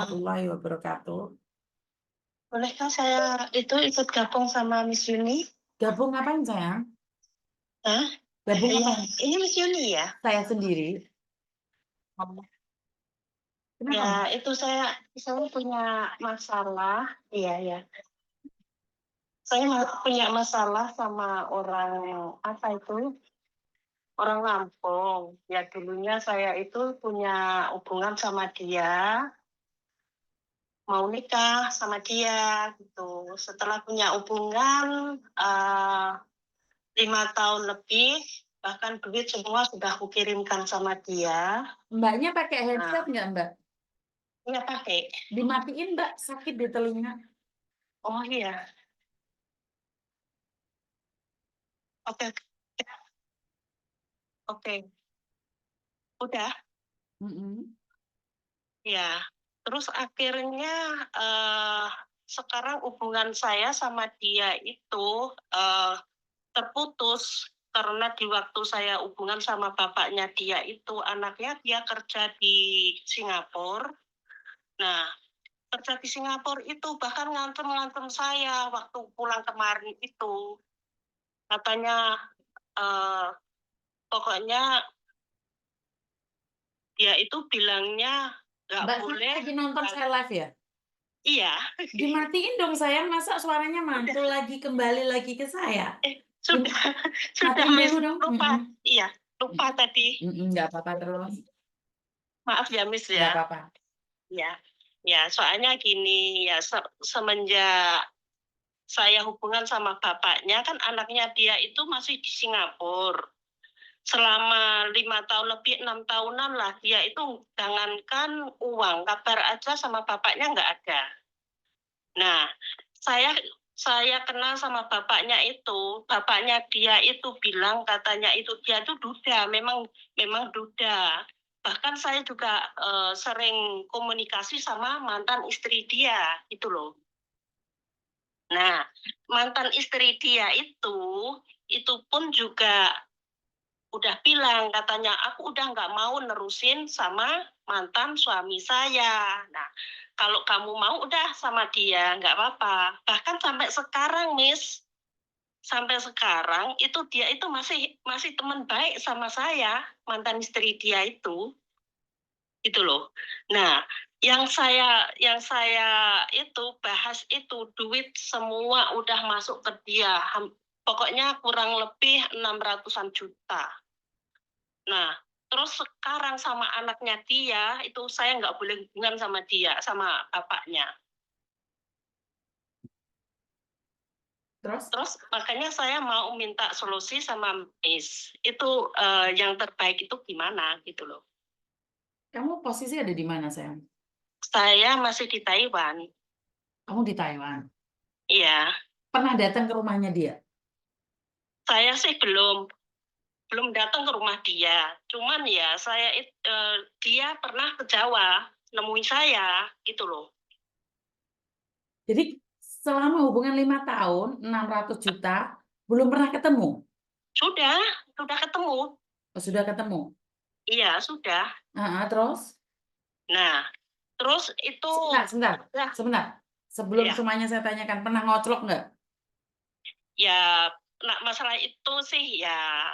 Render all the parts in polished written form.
warahmatullahi wabarakatuh. Bolehkah saya itu ikut gabung sama Miss Yuni? Gabung ngapain sayang? Hah? Gabung Iya, ngapain? ini Miss Yuni ya? Saya sendiri. Kenapa? Ya, itu saya punya masalah. Iya, ya. Saya punya masalah sama orang apa itu? Orang Lampung. Ya dulunya saya itu punya hubungan sama dia, mau nikah sama dia gitu. Setelah punya hubungan 5 tahun lebih, bahkan duit semua sudah kukirimkan sama dia. Mbaknya pakai headset Nah, nggak Mbak? iya pakai. Dimatiin Mbak, sakit di telinga. Oh iya, oke, oke, udah. Mm-mm. Ya, terus akhirnya eh, sekarang hubungan saya sama dia itu terputus karena di waktu saya hubungan sama bapaknya dia itu anaknya dia kerja di Singapura. Nah, kerja di Singapura itu bahkan ngancem-ngancem saya waktu pulang kemarin itu. Katanya eh, pokoknya dia itu bilangnya nggak Mbak Sani boleh. lagi nonton saya live ya? Iya, Dimatiin dong sayang, masa suaranya mantul udah. lagi kembali lagi ke saya? Sudah, sudah Matiin Miss, dulu dong. lupa. Mm-mm. Iya, lupa tadi. Nggak apa-apa terus. Maaf ya Miss Nggak ya. apa-apa. Ya, ya soalnya gini ya semenjak saya hubungan sama bapaknya kan anaknya dia itu masih di Singapura. Selama 5 tahun lebih 6 tahunan lah dia itu jangankan uang kabar aja sama bapaknya nggak ada. Nah, saya kenal sama bapaknya itu, bapaknya dia itu bilang katanya itu dia itu duda, memang duda. Bahkan saya juga sering komunikasi sama mantan istri dia, itu loh. Nah, mantan istri dia itu pun juga udah bilang katanya aku udah nggak mau nerusin sama mantan suami saya. Nah, kalau kamu mau udah sama dia nggak apa-apa. Bahkan sampai sekarang, Miss, sampai sekarang itu dia itu masih teman baik sama saya, mantan istri dia itu loh. Nah, yang saya itu bahas itu duit semua udah masuk ke dia. Pokoknya kurang lebih 600-an juta. Nah, terus sekarang sama anaknya dia, itu saya nggak boleh hubungan sama dia, sama bapaknya. Terus makanya saya mau minta solusi sama Miss. Itu yang terbaik itu gimana gitu loh. Kamu posisi ada di mana sayang? Saya masih di Taiwan. Kamu di Taiwan. Iya, Pernah datang ke rumahnya dia? saya sih belum datang ke rumah dia. Cuman ya dia pernah ke Jawa nemuin saya gitu loh. Jadi selama hubungan 5 tahun, 600 juta, belum pernah ketemu? Sudah ketemu. Oh, sudah ketemu? Iya, sudah. Terus? Nah, terus itu ya, Sebentar. Sebelum ya, semuanya saya tanyakan, pernah ngoclok nggak? ya nah, masalah itu sih ya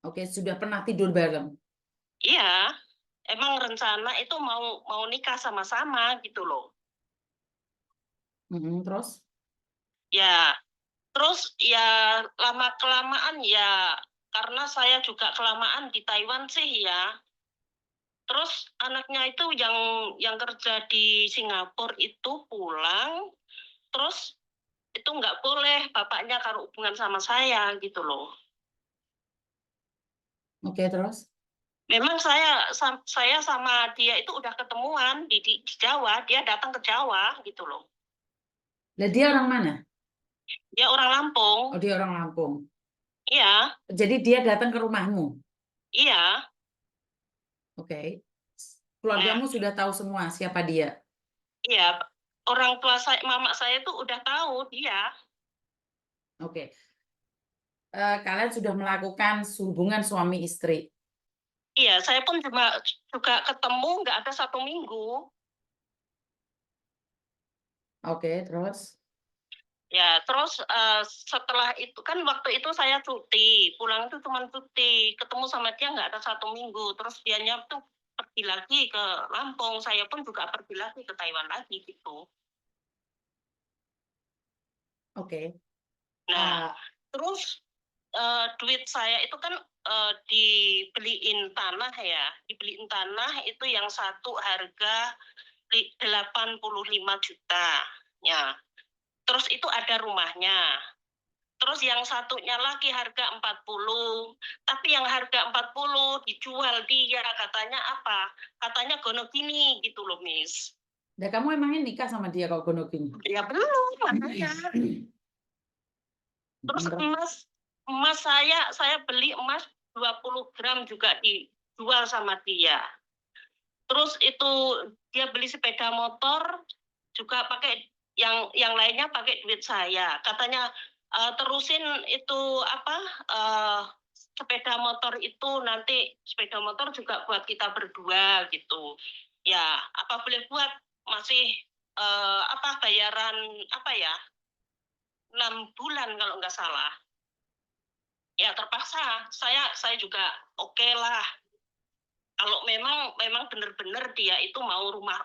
Oke, sudah pernah tidur bareng? iya, emang rencana itu mau mau nikah sama-sama gitu loh. Terus? Ya, terus ya lama kelamaan ya karena saya juga kelamaan di Taiwan sih ya. Terus anaknya itu yang kerja di Singapura itu pulang, terus itu nggak boleh bapaknya kalau hubungan sama saya gitu loh. Oke, terus? Memang saya sama dia itu udah ketemuan di Jawa, dia datang ke Jawa gitu loh. Lah dia orang mana? Dia orang Lampung. Oh, dia orang Lampung. Iya, Jadi dia datang ke rumahmu. iya. Oke. Nah, Keluargamu sudah tahu semua siapa dia. iya. Orang tua saya, mama saya tuh udah tahu dia. Oke. Kalian sudah melakukan hubungan suami istri. Iya, saya pun juga ketemu nggak ada 1 minggu. Oke, terus? Ya, terus setelah itu kan waktu itu saya cuti, pulang itu cuma cuti, ketemu sama dia nggak ada 1 minggu, terus dianya tuh pergi lagi ke Lampung, saya pun juga pergi lagi ke Taiwan lagi gitu. Oke. Nah, Ah, terus duit saya itu kan dibeliin tanah ya, dibeliin tanah itu yang satu harga 85 juta. Ya, terus itu ada rumahnya. Terus yang satunya lagi harga 40. Tapi yang harga 40 dijual dia katanya apa? Katanya gono gini gitu loh, Miss. dan kamu emangnya nikah sama dia kalau gonok gini? Ya belum, makanya. Terus emas emas saya beli emas 20 gram juga dijual sama dia. Terus itu dia beli sepeda motor juga pakai yang lainnya pakai duit saya. Katanya terusin itu apa sepeda motor itu nanti sepeda motor juga buat kita berdua gitu. Ya, apa boleh buat masih apa bayaran apa ya 6 bulan kalau nggak salah. Ya terpaksa saya juga oke lah kalau memang benar-benar dia itu mau rumah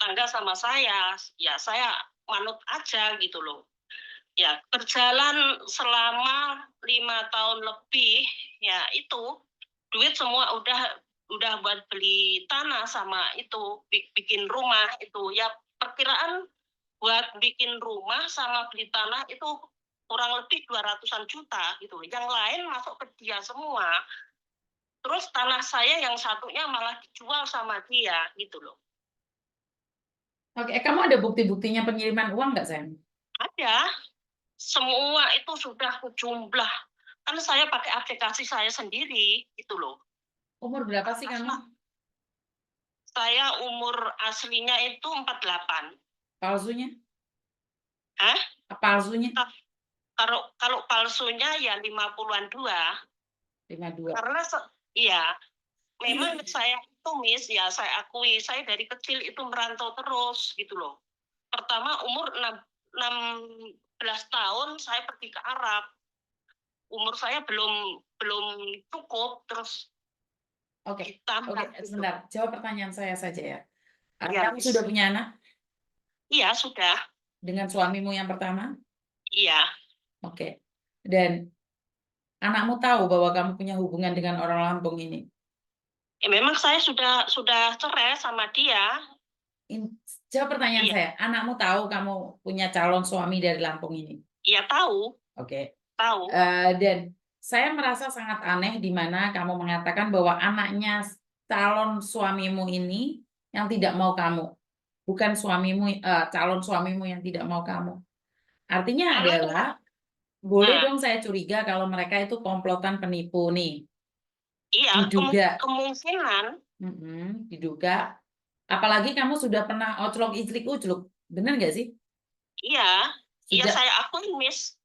tangga sama saya, ya saya manut aja gitu loh. Ya berjalan selama 5 tahun lebih, ya itu duit semua udah buat beli tanah sama itu bikin rumah itu. Ya perkiraan buat bikin rumah sama beli tanah itu kurang lebih 200-an juta gitu. Yang lain masuk ke dia semua. Terus tanah saya yang satunya malah dijual sama dia gitu loh. Oke, kamu ada bukti-buktinya pengiriman uang nggak, sayang? Ada, semua itu sudah jumlah. Kan saya pakai aplikasi saya sendiri gitu loh. Umur berapa sih kamu? Saya umur aslinya itu 48. Palsunya? Hah? Palsunya? Kalau kalau palsunya ya 50-an dua. 52. Karena iya, memang saya itu Miss, ya saya akui, saya dari kecil itu merantau terus gitu loh. Pertama umur 16 tahun saya pergi ke Arab. Umur saya belum belum cukup terus Oke, oke, ditambah gitu. sebentar. Jawab pertanyaan saya saja ya. Iya, Kamu sudah Miss. punya anak Iya, sudah. dengan suamimu yang pertama? Iya. Oke. Dan anakmu tahu bahwa kamu punya hubungan dengan orang Lampung ini? Ya, memang saya sudah cerai sama dia. Jawab pertanyaan Iya, saya. Anakmu tahu kamu punya calon suami dari Lampung ini? iya tahu, Oke. tahu. Dan saya merasa sangat aneh di mana kamu mengatakan bahwa anaknya calon suamimu ini yang tidak mau kamu, bukan suamimu, calon suamimu yang tidak mau kamu. Artinya Anaknya, adalah boleh nah, dong saya curiga kalau mereka itu komplotan penipu nih, iya diduga, kemungkinan, diduga. Apalagi kamu sudah pernah oclok iclik ucluk, bener nggak sih? iya, iya Sudah. saya akui, Miss.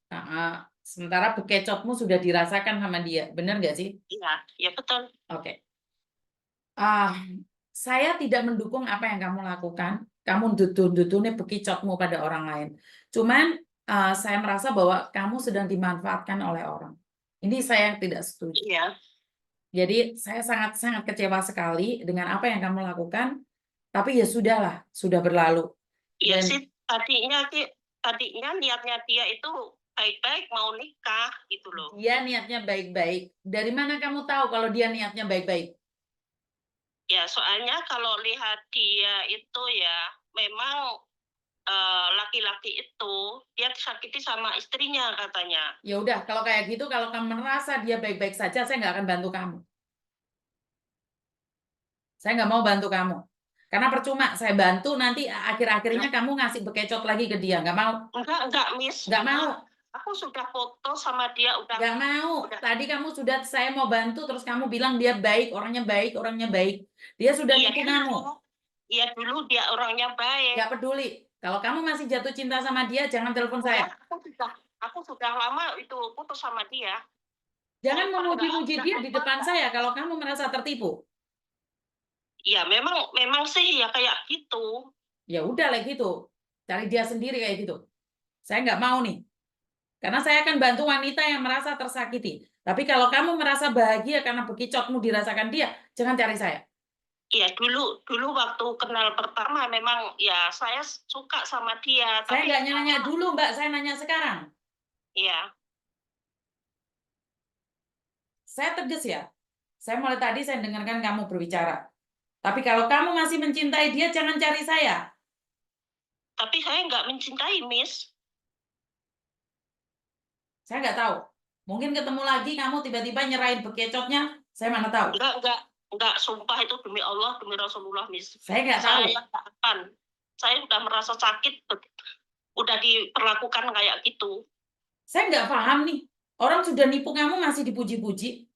Sementara bekecotmu sudah dirasakan sama dia, bener nggak sih? Iya, iya betul. Oke. Ah, saya tidak mendukung apa yang kamu lakukan. Kamu dudun-dudunnya bekicotmu pada orang lain. Cuman saya merasa bahwa kamu sedang dimanfaatkan oleh orang. Ini saya yang tidak setuju. Iya, Jadi saya sangat-sangat kecewa sekali dengan apa yang kamu lakukan. Tapi ya sudahlah, sudah berlalu. iya sih Dan tadinya niatnya dia itu baik-baik mau nikah gitu loh. dia niatnya baik-baik. Dari mana kamu tahu kalau dia niatnya baik-baik? Ya, soalnya kalau lihat dia itu ya memang laki-laki itu dia disakiti sama istrinya katanya. Ya udah, kalau kayak gitu, kalau kamu merasa dia baik-baik saja, saya nggak akan bantu kamu. Saya nggak mau bantu kamu. Karena percuma saya bantu, nanti akhir-akhirnya kamu ngasih bekecot lagi ke dia. Nggak mau. Enggak, Miss, Nggak mau. enggak. Aku sudah foto sama dia, Nggak mau. udah. Tadi kamu sudah, saya mau bantu, terus kamu bilang dia baik, orangnya baik, orangnya baik. Dia sudah Iya nipu kamu. dulu, iya dulu dia orangnya baik. Nggak peduli. Kalau kamu masih jatuh cinta sama dia, jangan telepon saya. Enggak, aku sudah lama itu putus sama dia. Jangan Sumpah enggak memuji-muji enggak dia di apa depan enggak. saya kalau kamu merasa tertipu. Ya memang sih ya kayak gitu. Ya udah lah gitu. Cari dia sendiri kayak gitu. Saya nggak mau nih. Karena saya akan bantu wanita yang merasa tersakiti. Tapi kalau kamu merasa bahagia karena bekicotmu dirasakan dia, jangan cari saya. Iya, dulu waktu kenal pertama memang ya saya suka sama dia, Saya tapi nggak nanya sekarang dulu, Mbak. Saya nanya sekarang. ya, Saya tegas ya. Saya mulai tadi saya dengarkan kamu berbicara. Tapi kalau kamu masih mencintai dia, jangan cari saya. tapi saya nggak mencintai Miss. Saya nggak tahu. Mungkin ketemu lagi, kamu tiba-tiba nyerahin bekecotnya. Saya mana tahu. Enggak, sumpah itu demi Allah, demi Rasulullah, Miss. Saya nggak tahu. Saya nggak akan. Saya udah merasa sakit, udah diperlakukan kayak gitu. Saya nggak paham nih. Orang sudah nipu kamu masih dipuji-puji.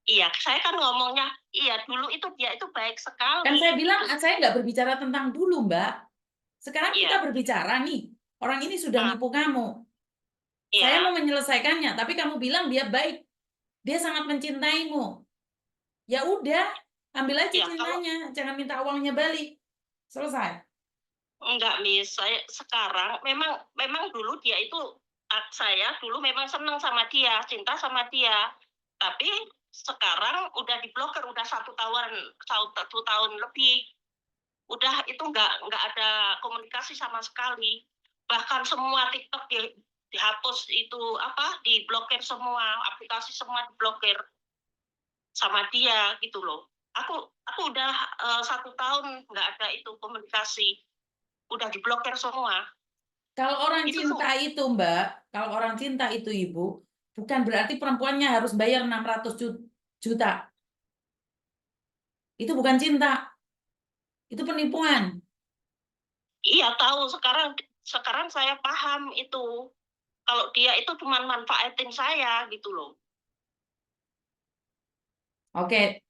Iya, saya kan ngomongnya, iya dulu itu dia itu baik sekali. Kan saya bilang, saya nggak berbicara tentang dulu, Mbak. Sekarang Iya, kita berbicara nih. Orang ini sudah ah, nipu kamu. Saya iya, mau menyelesaikannya, tapi kamu bilang dia baik. Dia sangat mencintaimu. Ya udah, ambil aja iya. Kalau cintanya, jangan minta uangnya balik. Selesai. enggak, Miss, saya sekarang memang dulu dia itu saya dulu memang senang sama dia, cinta sama dia. Tapi sekarang udah diblokir, udah 1 tahun lebih. Udah itu enggak ada komunikasi sama sekali. Bahkan semua TikTok dihapus itu apa? Diblokir semua, aplikasi semua diblokir sama dia gitu loh. Aku udah 1 tahun nggak ada itu komunikasi, udah diblokir semua. Kalau orang Itu tuh cinta itu, Mbak, kalau orang cinta itu, Ibu, bukan berarti perempuannya harus bayar 600 juta. Itu bukan cinta, itu penipuan. iya tahu sekarang saya paham itu. Kalau dia itu cuma manfaatin saya gitu loh. Oke,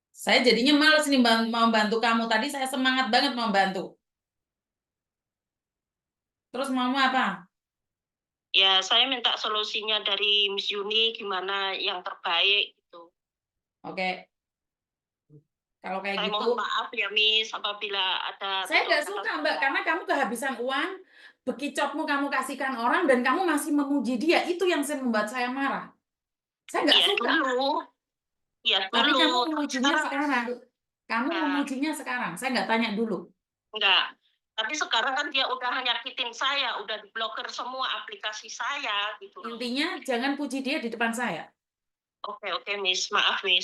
saya jadinya males nih mau bantu kamu. Tadi saya semangat banget mau bantu. Terus mau apa? Ya saya minta solusinya dari Miss Yuni gimana yang terbaik gitu. Oke, kalau kayak Saya gitu, mohon maaf ya Miss apabila ada saya tutur nggak kata suka, Mbak, saya. karena kamu kehabisan uang, bekicotmu kamu kasihkan orang, dan kamu masih memuji dia. Itu yang membuat saya marah. Saya nggak Iya suka. dulu, iya Tapi dulu. kamu Tapi memujinya sekarang sekarang. Kamu nah, memujinya sekarang. Saya nggak tanya dulu. enggak. Tapi sekarang kan dia udah nyakitin saya, udah diblokir semua aplikasi saya gitu loh. Intinya jangan puji dia di depan saya. Oke, Miss. Maaf, Miss.